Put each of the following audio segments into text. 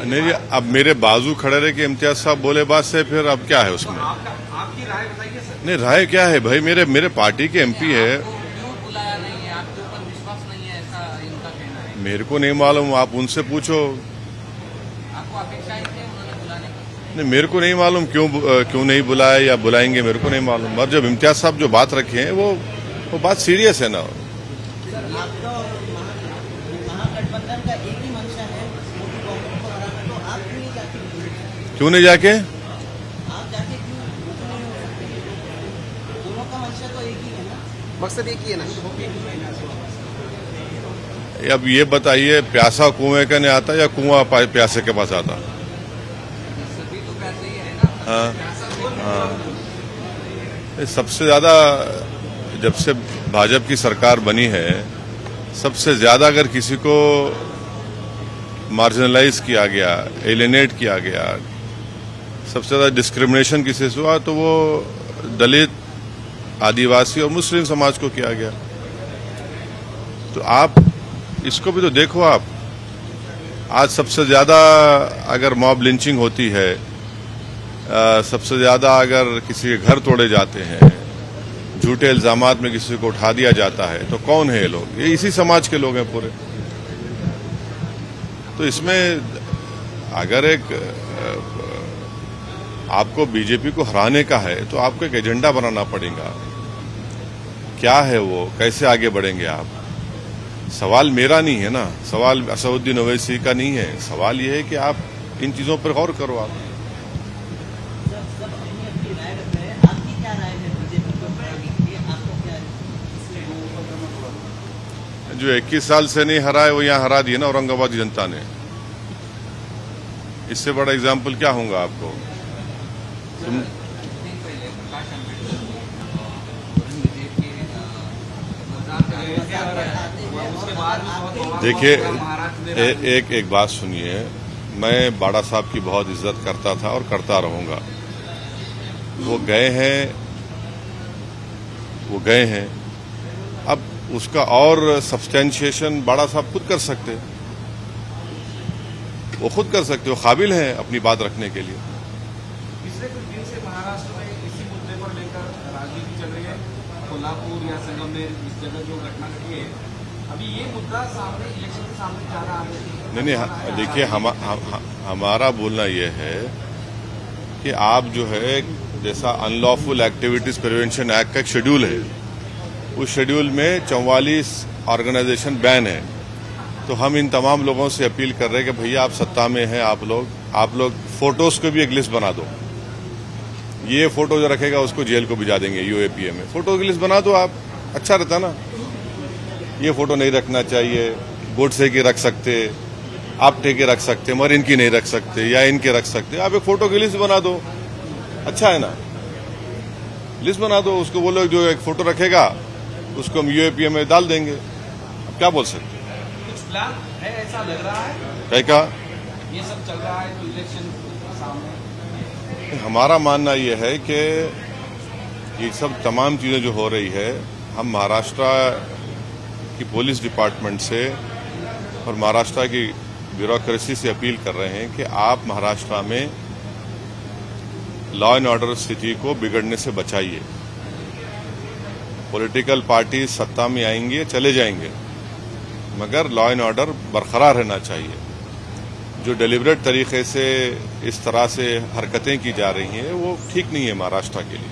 नहीं, अब मेरे बाजू खड़े रहे कि इम्तियाज साहब बोले बात से, फिर अब क्या है उसमें? आपकी राय बताइए सर। नहीं, राय क्या है भाई, मेरे पार्टी के एमपी है। बुलाया नहीं है, आपके ऊपर विश्वास नहीं है, ऐसा इनका कहना है। मेरे को नहीं मालूम, आप उनसे पूछो। आपको अपेक्षाएं थी उन्होंने बुलाने की? नहीं, मेरे को नहीं मालूम क्यों नहीं बुलाया या बुलाएंगे, मेरे को नहीं मालूम। और जब इम्तियाज साहब जो बात रखे हैं वो बात सीरियस है ना। महागठबंधन का एक ही मंशा है, मोदी कांग्रेस को हराना, तो आप क्यों नहीं जाते? क्यों नहीं जाके? आप जाके क्यों नहीं हो सकते? दोनों का मंशा तो एक ही है ना, मकसद एक ही है ना। अब ये बताइए, प्यासा कुएं का नहीं आता या कुआं प्यासे के पास आता? सभी तो पैसे ही है ना। हाँ। सबसे ज्यादा जब से भाजपा की सरकार बनी है, सबसे ज्यादा अगर किसी को मार्जिनलाइज किया गया, एलिनेट किया गया, सबसे ज्यादा डिस्क्रिमिनेशन किसी से हुआ तो वो दलित, आदिवासी और मुस्लिम समाज को किया गया। तो आप इसको भी तो देखो। आप आज सबसे ज्यादा अगर मॉब लिंचिंग होती है, सबसे ज्यादा अगर किसी के घर तोड़े जाते हैं, झूठे इल्जामात में किसी को उठा दिया जाता है, तो कौन है ये लोग? ये इसी समाज के लोग हैं पूरे। तो इसमें अगर आपको बीजेपी को हराने का है तो आपको एक एजेंडा बनाना पड़ेगा। क्या है वो, कैसे आगे बढ़ेंगे आप? सवाल मेरा नहीं है ना, सवाल असदुद्दीन ओवैसी का नहीं है। सवाल ये है कि आप इन चीजों पर गौर करो। आप सब अपनी राय रख रहे हैं, आपकी क्या राय है बीजेपी को हराने के लिए? आपको क्या जो 21 साल से नहीं हरा है वो यहाँ हरा दिया ना औरंगाबाद जनता ने। इससे बड़ा एग्जाम्पल क्या होगा आपको? देखिए, एक बात सुनिए, मैं बाड़ा साहब की बहुत इज्जत करता था और करता रहूंगा। वो गए हैं। अब उसका और सब्सटेंशिएशन बाड़ा साहब खुद कर सकते, वो काबिल हैं अपनी बात रखने के लिए। पिछले कुछ दिन से महाराष्ट्र में इसी मुद्दे पर लेकर राजनीति चल रही है। कोल्हापुर या संगम में इस जगह जो घटना घटी है, अभी ये मुद्दा सामने इलेक्शन के सामने जा रहा है। नहीं, देखिए, हमारा बोलना यह है कि आप जो है, जैसा अनलॉफुल एक्टिविटीज प्रिवेंशन एक्ट का एक शेड्यूल है, उस शेड्यूल में 44 ऑर्गेनाइजेशन बैन है। तो हम इन तमाम लोगों से अपील कर रहे हैं कि भैया आप सत्ता में हैं, आप लोग फोटोज को भी एक लिस्ट बना दो। ये फोटो जो रखेगा उसको जेल को भिजा देंगे यूएपीए में। फोटो की लिस्ट बना दो आप, अच्छा रहता ना। ये फोटो नहीं रखना चाहिए, गोडसे की रख सकते, आपटे के रख सकते, मगर इनकी नहीं रख सकते, या इनके रख सकते। आप एक फोटो की लिस्ट बना दो, अच्छा है ना। लिस्ट बना दो, उसको बोलो जो एक फोटो रखेगा उसको हम यूएपीए में डाल देंगे। अब क्या बोल सकते? कुछ प्लान है, ऐसा लग रहा है। क्या ये सब चल रहा है तो इलेक्शन सामने। हमारा मानना यह है कि ये सब तमाम चीजें जो हो रही है, हम महाराष्ट्र की पुलिस डिपार्टमेंट से और महाराष्ट्र की ब्यूरोक्रेसी से अपील कर रहे हैं कि आप महाराष्ट्र में लॉ एंड ऑर्डर स्थिति को बिगड़ने से बचाइए। पॉलिटिकल पार्टी सत्ता में आएंगे, चले जाएंगे, मगर लॉ एंड ऑर्डर बरकरार रहना चाहिए। जो डेलिब्रेट तरीके से इस तरह से हरकतें की जा रही हैं वो ठीक नहीं है महाराष्ट्र के लिए।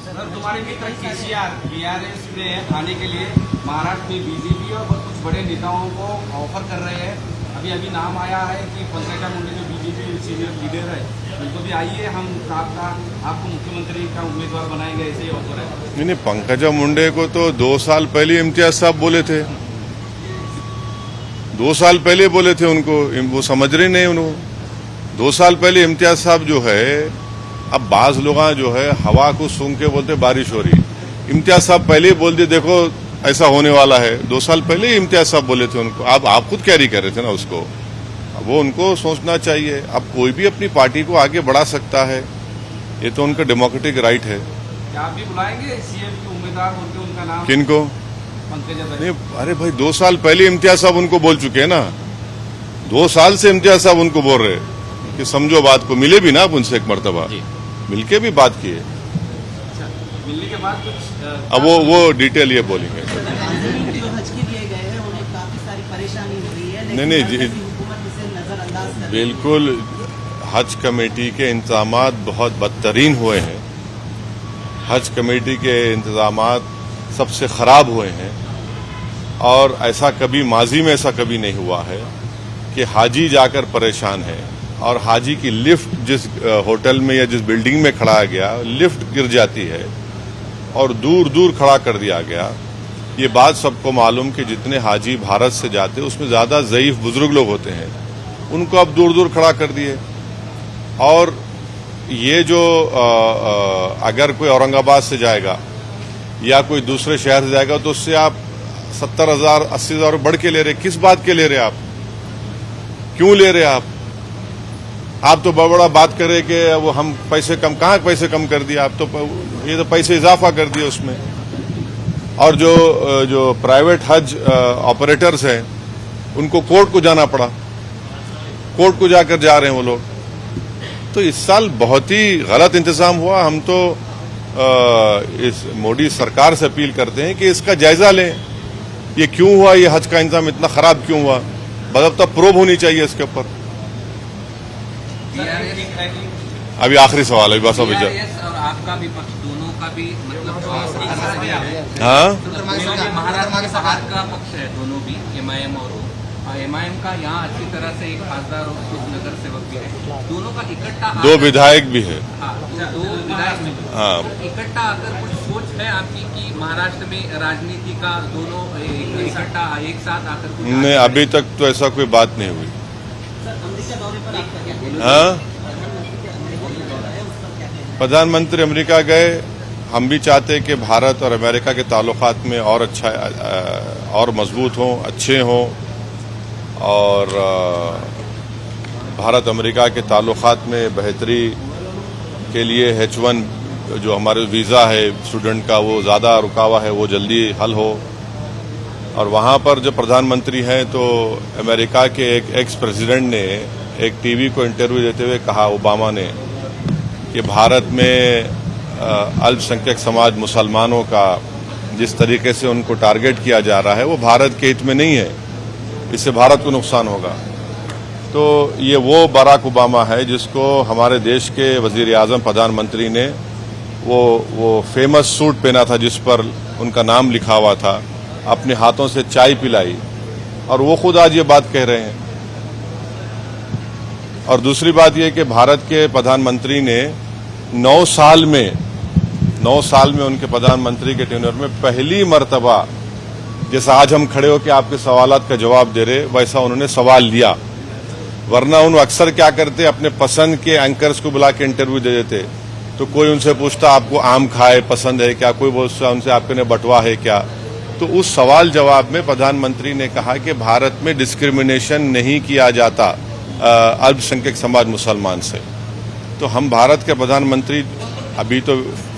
सर, तुम्हारे मित्र केसीआर बीआरएस में आने के लिए महाराष्ट्र में बीजेपी और कुछ बड़े नेताओं को ऑफर कर रहे हैं। अभी नाम आया है कि पंकजा मुंडे जो बीजेपी सीनियर लीडर है, उनको भी आइए, हम आपको मुख्यमंत्री का उम्मीदवार बनाएंगे, ऐसे ही ऑफर है। नहीं, पंकजा मुंडे को तो 2 साल पहले इम्तियाज साहब बोले थे। 2 साल पहले बोले थे उनको, वो समझ रहे नहीं उनको। 2 साल पहले इम्तियाज साहब जो है, अब बाज लोग जो है हवा को सूंघ के बोलते बारिश हो रही। इम्तियाज साहब पहले ही बोल दिए देखो ऐसा होने वाला है। 2 साल पहले ही इम्तियाज साहब बोले थे उनको। आप खुद कैरी कर रहे थे ना उसको। वो उनको सोचना चाहिए। अब कोई भी अपनी पार्टी को आगे बढ़ा सकता है, ये तो उनका डेमोक्रेटिक राइट है। क्या आप भी बुलाएंगे सीएम के उम्मीदवार होकर उनका नाम? किनको? पंकजा नहीं, अरे भाई 2 साल पहले इम्तियाज साहब उनको बोल चुके हैं ना। 2 साल से इम्तियाज साहब उनको बोल रहे कि समझो बात को। मिले भी ना आप उनसे एक मर्तबा, मिलके भी बात किए। मिलने के बाद कुछ अब वो डिटेल ये बोलेंगे। जो हज के लिए गए हैं उन्हें काफी सारी परेशानी हो रही है, लेकिन नहीं, जी- हुकूमत इसे नजरअंदाज कर रही है। बिल्कुल, हज कमेटी के इंतजामात बहुत बदतरीन हुए हैं। हज कमेटी के इंतजामात सबसे खराब हुए हैं और ऐसा कभी माजी में ऐसा कभी नहीं हुआ है कि हाजी जाकर परेशान है और हाजी की लिफ्ट जिस होटल में या जिस बिल्डिंग में खड़ा गया, लिफ्ट गिर जाती है और दूर दूर खड़ा कर दिया गया। ये बात सबको मालूम कि जितने हाजी भारत से जाते उसमें ज्यादा ज़ईफ बुजुर्ग लोग होते हैं, उनको अब दूर दूर खड़ा कर दिए। और ये जो अगर कोई औरंगाबाद से जाएगा या कोई दूसरे शहर से जाएगा तो उससे आप 70,000 80,000 बढ़ के ले रहे। किस बात के ले रहे आप? क्यों ले रहे आप? आप तो बड़ा बात कर रहे कि वो हम पैसे कम, कहाँ पैसे कम कर दिया? आप तो ये तो पैसे इजाफा कर दिए उसमें। और जो प्राइवेट हज ऑपरेटर्स हैं उनको कोर्ट को जाना पड़ा, कोर्ट को जाकर जा रहे हैं वो लोग। तो इस साल बहुत ही गलत इंतजाम हुआ। हम तो इस मोदी सरकार से अपील करते हैं कि इसका जायजा लें। ये क्यों हुआ? ये हज का इंतजाम इतना खराब क्यों हुआ? बदबता प्रोब होनी चाहिए इसके ऊपर। अभी आखिरी सवाल है बस। अभी BRS और आपका भी पक्ष, दोनों का भी मतलब हाँ, महाराष्ट्र के सहार का पक्ष है दोनों भी, MIM और MIM का यहाँ अच्छी तरह से एक खासदार और कुछ नगर सेवक भी है, दोनों का इकट्ठा 2 विधायक भी है। हाँ, 2 विधायक में हाँ, इकट्ठा आकर कुछ सोच है आपकी कि महाराष्ट्र में राजनीति का दोनों इकट्ठा एक साथ आकर कुछ? नहीं, अभी तक तो ऐसा कोई बात नहीं हुई। सर, अमेरिका दौरे पर आपका क्या कहना है? हाँ, प्रधानमंत्री के अमेरिका दौरा है, उस पर क्या कहना है? प्रधानमंत्री अमेरिका गए। हम भी चाहते हैं कि भारत और अमेरिका के ताल्लुकात में और अच्छा और मजबूत हों, अच्छे हों और भारत अमेरिका के ताल्लुकात में बेहतरी के लिए H1 जो हमारे वीज़ा है स्टूडेंट का वो ज़्यादा रुका हुआ है, वो जल्दी हल हो। और वहाँ पर जब प्रधानमंत्री हैं तो अमेरिका के एक एक्स प्रेसिडेंट ने एक टीवी को इंटरव्यू देते हुए कहा, ओबामा ने, कि भारत में अल्पसंख्यक समाज मुसलमानों का जिस तरीके से उनको टारगेट किया जा रहा है वो भारत के हित में नहीं है, इससे भारत को नुकसान होगा। तो ये वो बराक ओबामा है जिसको हमारे देश के वजीर आजम प्रधानमंत्री ने वो फेमस सूट पहना था जिस पर उनका नाम लिखा हुआ था, अपने हाथों से चाय पिलाई और वो खुद आज ये बात कह रहे हैं। और दूसरी बात यह कि भारत के प्रधानमंत्री ने 9 साल में उनके प्रधानमंत्री के टेन्योर में पहली मर्तबा, जैसा आज हम खड़े होकर आपके सवालात का जवाब दे रहे, वैसा उन्होंने सवाल लिया। वरना उन्होंने अक्सर क्या करते, अपने पसंद के एंकर्स को बुला के इंटरव्यू दे देते। तो कोई उनसे पूछता आपको आम खाए पसंद है क्या, कोई पूछता उनसे आपके ने बटवा है क्या। तो उस सवाल जवाब में प्रधानमंत्री ने कहा कि भारत में डिस्क्रिमिनेशन नहीं किया जाता अल्पसंख्यक समाज मुसलमान से। तो हम भारत के प्रधानमंत्री अभी तो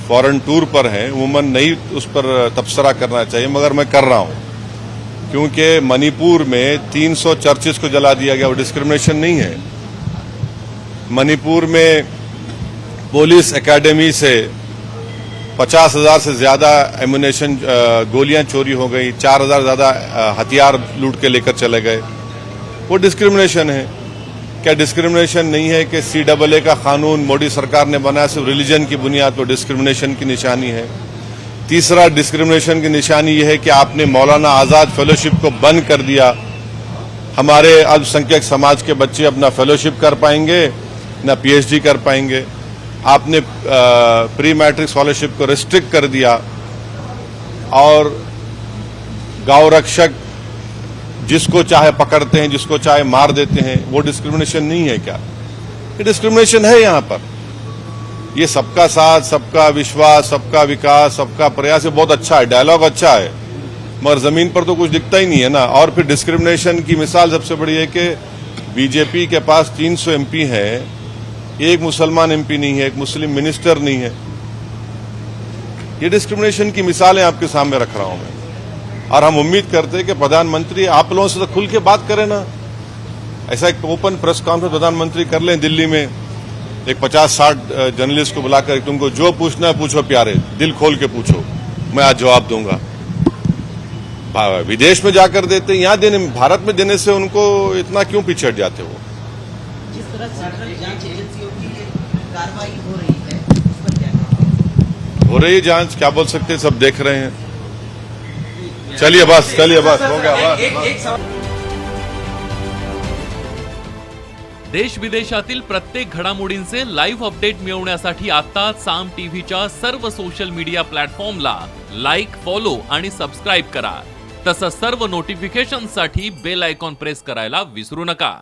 फॉरेन टूर पर हैं, उमूमन नहीं उस पर तबसरा करना चाहिए, मगर मैं कर रहा हूं क्योंकि मणिपुर में 300 चर्चेस को जला दिया गया, वो डिस्क्रिमिनेशन नहीं है। मणिपुर में पुलिस एकेडमी से 50,000 से ज्यादा एमुनेशन गोलियां चोरी हो गई, 4,000 ज्यादा हथियार लूट के लेकर चले गए, वो डिस्क्रिमिनेशन है। क्या डिस्क्रिमिनेशन नहीं है कि CAA का कानून मोदी सरकार ने बनाया सिर्फ रिलीजन की बुनियाद पर, डिस्क्रिमिनेशन की निशानी है। तीसरा डिस्क्रिमिनेशन की निशानी यह है कि आपने मौलाना आजाद फेलोशिप को बंद कर दिया। हमारे अल्पसंख्यक समाज के बच्चे अपना फेलोशिप कर पाएंगे न PhD कर पाएंगे। आपने प्री मैट्रिक स्कॉलरशिप को रिस्ट्रिक्ट कर दिया और गौ रक्षक जिसको चाहे पकड़ते हैं, जिसको चाहे मार देते हैं। वो डिस्क्रिमिनेशन नहीं है क्या? ये डिस्क्रिमिनेशन है। यहाँ पर ये सबका साथ, सबका विश्वास, सबका विकास, सबका प्रयास, ये बहुत अच्छा है, डायलॉग अच्छा है, मगर जमीन पर तो कुछ दिखता ही नहीं है ना। और फिर डिस्क्रिमिनेशन की मिसाल सबसे बड़ी है कि बीजेपी के पास 300 MP है, एक मुसलमान MP नहीं है, एक मुस्लिम मिनिस्टर नहीं है। ये डिस्क्रिमिनेशन की मिसालें आपके सामने रख रहा हूं मैं। और हम उम्मीद करते हैं कि प्रधानमंत्री आप लोगों से तो खुल के बात करें ना। ऐसा एक ओपन प्रेस कॉन्फ्रेंस प्रधानमंत्री कर लें दिल्ली में, एक 50-60 जर्नलिस्ट को बुलाकर तुमको जो पूछना है पूछो प्यारे, दिल खोल के पूछो, मैं आज जवाब दूंगा। विदेश में जाकर देते, यहाँ देने, भारत में देने से उनको इतना क्यों पीछे हट जाते हो? जिस तरह सेंट्रल जांच एजेंसियों की कार्रवाई हो रही है उस पर क्या कहेंगे? हो रही है जांच, क्या बोल सकते हैं, सब देख रहे हैं। चलिए बस हो गया बस। देश विदेशातील प्रत्येक घडामोडींचे लाईव्ह अपडेट मिळवण्यासाठी आता साम टीव्हीच्या सर्व सोशल मीडिया प्लॅटफॉर्मला लाईक, फॉलो आणि सबस्क्राईब करा। तसंच सर्व नोटिफिकेशनसाठी बेल आयकॉन प्रेस करायला विसरू नका।